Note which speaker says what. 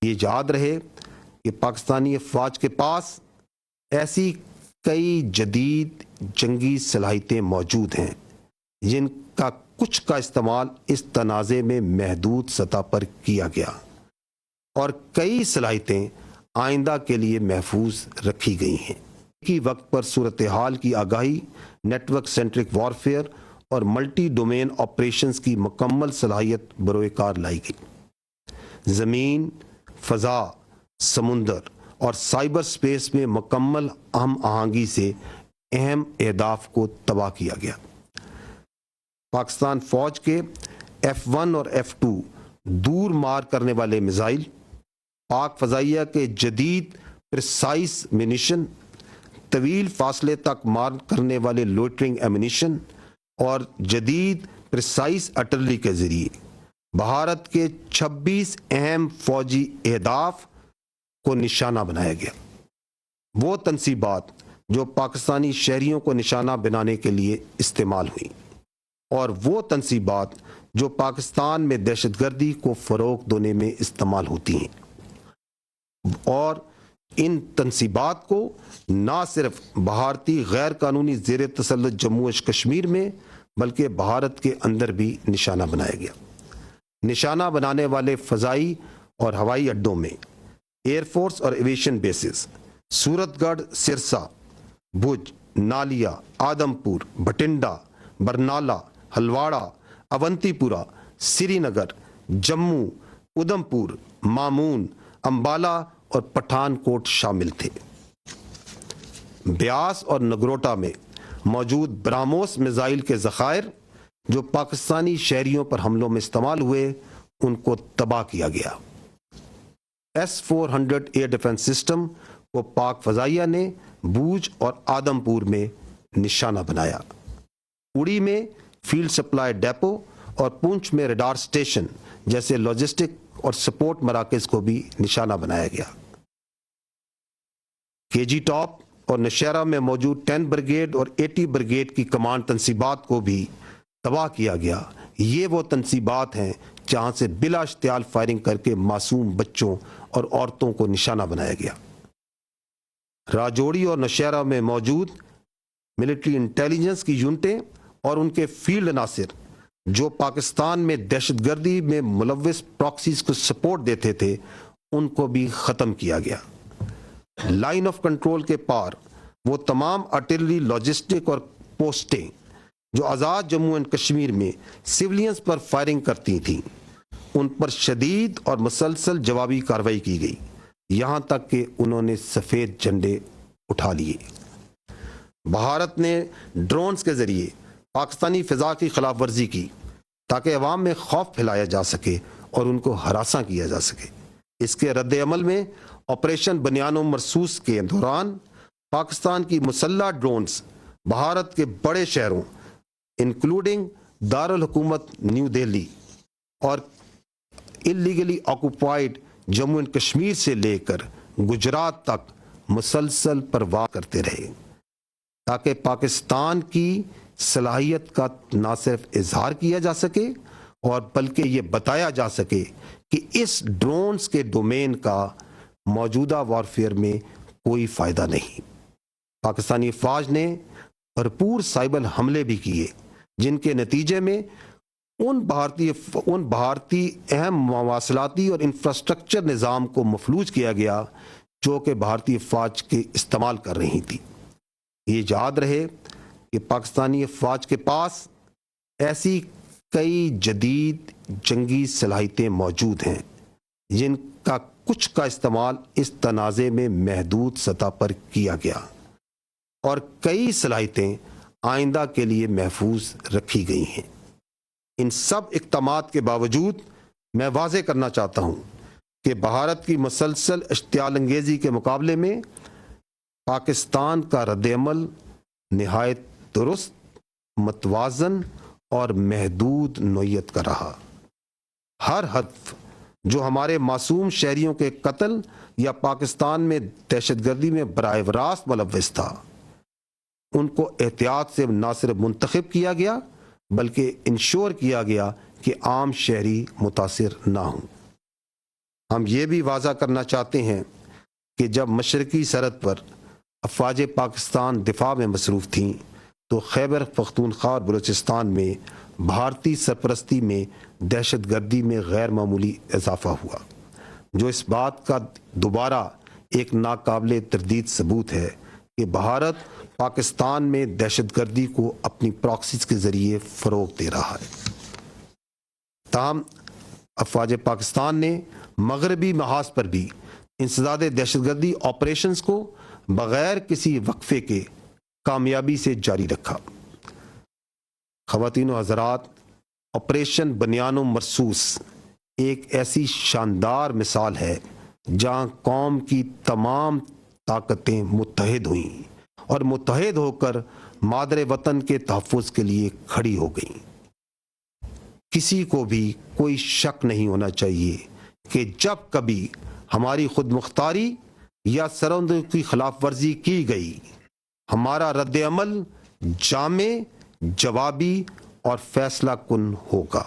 Speaker 1: یہ یاد رہے کہ پاکستانی افواج کے پاس ایسی کئی جدید جنگی صلاحیتیں موجود ہیں جن کا کچھ کا استعمال اس تنازع میں محدود سطح پر کیا گیا اور کئی صلاحیتیں آئندہ کے لیے محفوظ رکھی گئی ہیں۔ کی وقت پر صورتحال کی آگاہی، نیٹ ورک سینٹرک وارفیئر اور ملٹی ڈومین آپریشنز کی مکمل صلاحیت بروئے کار لائی گئی۔ زمین، فضا، سمندر اور سائبر سپیس میں مکمل ہم آہنگی سے اہم اہداف کو تباہ کیا گیا۔ پاکستان فوج کے F-1 اور F-2 دور مار کرنے والے میزائل، پاک فضائیہ کے جدید پریسائز منیشن، طویل فاصلے تک مار کرنے والے لوئٹرنگ ایمونیشن اور جدید پریسائز آرٹلری کے ذریعے بھارت کے 26 اہم فوجی اہداف کو نشانہ بنایا گیا۔ وہ تنصیبات جو پاکستانی شہریوں کو نشانہ بنانے کے لیے استعمال ہوئیں اور وہ تنصیبات جو پاکستان میں دہشت گردی کو فروغ دینے میں استعمال ہوتی ہیں، اور ان تنصیبات کو نہ صرف بھارتی غیر قانونی زیر تسلط جموں و کشمیر میں بلکہ بھارت کے اندر بھی نشانہ بنایا گیا۔ نشانہ بنانے والے فضائی اور ہوائی اڈوں میں ایئر فورس اور ایویشن بیسز سورت گڑھ، سرسا، بھوج، نالیا، آدم پور، بھٹنڈا، برنالہ، ہلواڑہ، اونتی پورہ، سری نگر، جموں، ادھم پور، مامون، امبالہ اور پٹھان کوٹ شامل تھے۔ بیاس اور نگروٹا میں موجود براموس میزائل کے ذخائر جو پاکستانی شہریوں پر حملوں میں استعمال ہوئے ان کو تباہ کیا گیا۔ S-400 ایئر ڈیفنس سسٹم کو پاک فضائیہ نے بوج اور آدم پور میں نشانہ بنایا۔ اڑی میں فیلڈ سپلائی ڈیپو اور پونچھ میں ریڈار سٹیشن جیسے لاجسٹک اور سپورٹ مراکز کو بھی نشانہ بنایا گیا۔ کے جی ٹاپ اور نشیرہ میں موجود 10 بریگیڈ اور 80 بریگیڈ کی کمانڈ تنصیبات کو بھی تباہ کیا گیا۔ یہ وہ تنصیبات ہیں جہاں سے بلا اشتعال فائرنگ کر کے معصوم بچوں اور عورتوں کو نشانہ بنایا گیا۔ راجوڑی اور نشیرہ میں موجود ملٹری انٹیلیجنس کی یونٹیں اور ان کے فیلڈ عناصر جو پاکستان میں دہشت گردی میں ملوث پراکسیز کو سپورٹ دیتے تھے ان کو بھی ختم کیا گیا۔ لائن آف کنٹرول کے پار وہ تمام آرٹلری، لاجسٹک اور پوسٹیں جو آزاد جموں اینڈ کشمیر میں سیولینز پر فائرنگ کرتی تھیں ان پر شدید اور مسلسل جوابی کارروائی کی گئی، یہاں تک کہ انہوں نے سفید جھنڈے اٹھا لیے۔ بھارت نے ڈرونز کے ذریعے پاکستانی فضا کی خلاف ورزی کی تاکہ عوام میں خوف پھیلایا جا سکے اور ان کو ہراساں کیا جا سکے۔ اس کے رد عمل میں آپریشن بنیان و مرصوص کے دوران پاکستان کی مسلح ڈرونز بھارت کے بڑے شہروں انکلوڈنگ دارالحکومت نیو دہلی اور اللیگلی آکوپائڈ جموں اینڈ کشمیر سے لے کر گجرات تک مسلسل پرواز کرتے رہے تاکہ پاکستان کی صلاحیت کا نہ صرف اظہار کیا جا سکے اور بلکہ یہ بتایا جا سکے کہ اس ڈرونز کے ڈومین کا موجودہ وارفیئر میں کوئی فائدہ نہیں۔ پاکستانی فوج نے بھرپور سائبر حملے بھی کیے جن کے نتیجے میں ان بھارتی اہم مواصلاتی اور انفراسٹرکچر نظام کو مفلوج کیا گیا جو کہ بھارتی افواج کے استعمال کر رہی تھی۔ یہ یاد رہے کہ پاکستانی افواج کے پاس ایسی کئی جدید جنگی صلاحیتیں موجود ہیں جن کا کچھ کا استعمال اس تنازع میں محدود سطح پر کیا گیا اور کئی صلاحیتیں آئندہ کے لیے محفوظ رکھی گئی ہیں۔ ان سب اقدامات کے باوجود میں واضح کرنا چاہتا ہوں کہ بھارت کی مسلسل اشتعال انگیزی کے مقابلے میں پاکستان کا رد عمل نہایت درست، متوازن اور محدود نوعیت کا رہا۔ ہر ہدف جو ہمارے معصوم شہریوں کے قتل یا پاکستان میں دہشت گردی میں براہ راست ملوث تھا ان کو احتیاط سے نہ صرف منتخب کیا گیا بلکہ انشور کیا گیا کہ عام شہری متاثر نہ ہوں۔ ہم یہ بھی واضح کرنا چاہتے ہیں کہ جب مشرقی سرحد پر افواج پاکستان دفاع میں مصروف تھیں تو خیبر پختونخوا اور بلوچستان میں بھارتی سرپرستی میں دہشت گردی میں غیر معمولی اضافہ ہوا، جو اس بات کا دوبارہ ایک ناقابل تردید ثبوت ہے کہ بھارت پاکستان میں دہشت گردی کو اپنی پراکسیز کے ذریعے فروغ دے رہا ہے۔ تاہم افواج پاکستان نے مغربی محاذ پر بھی انسداد دہشت گردی آپریشنز کو بغیر کسی وقفے کے کامیابی سے جاری رکھا۔ خواتین و حضرات، آپریشن بنیان و مرصوص ایک ایسی شاندار مثال ہے جہاں قوم کی تمام طاقتیں متحد ہوئیں اور متحد ہو کر مادر وطن کے تحفظ کے لیے کھڑی ہو گئیں۔ کسی کو بھی کوئی شک نہیں ہونا چاہیے کہ جب کبھی ہماری خود مختاری یا سرحدوں کی خلاف ورزی کی گئی، ہمارا رد عمل جامع، جوابی اور فیصلہ کن ہوگا۔